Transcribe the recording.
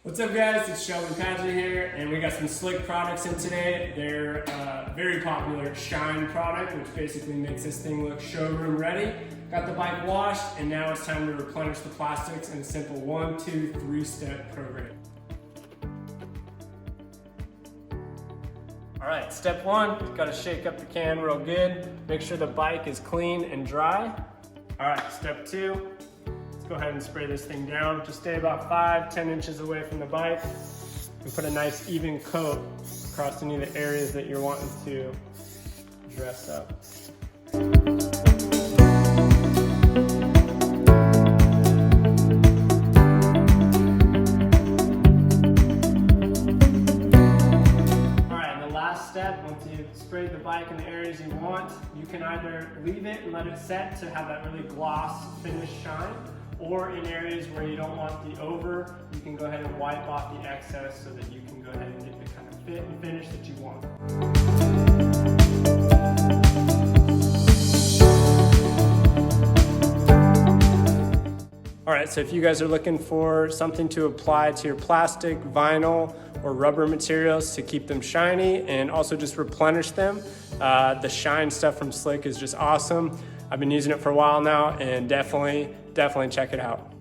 What's up guys, it's Sheldon Padgett here, and we got some Slick products in today. They're a very popular shine product, which basically makes this thing look showroom ready. Got the bike washed, and now it's time to replenish the plastics in a simple 1, 2, 3-step program. All right, step 1, gotta shake up the can real good. Make sure the bike is clean and dry. All right, step 2. Go ahead and spray this thing down. Just stay about 5-10 inches away from the bike and put a nice even coat across any of the areas that you're wanting to dress up. Alright, and the last step, once you've sprayed the bike in the areas you want, you can either leave it and let it set to have that really gloss finish shine, or in areas where you don't want the over, you can go ahead and wipe off the excess so that you can go ahead and get the kind of fit and finish that you want. All right, so if you guys are looking for something to apply to your plastic, vinyl, or rubber materials to keep them shiny and also just replenish them, the shine stuff from Slick is just awesome. I've been using it for a while now, and definitely check it out.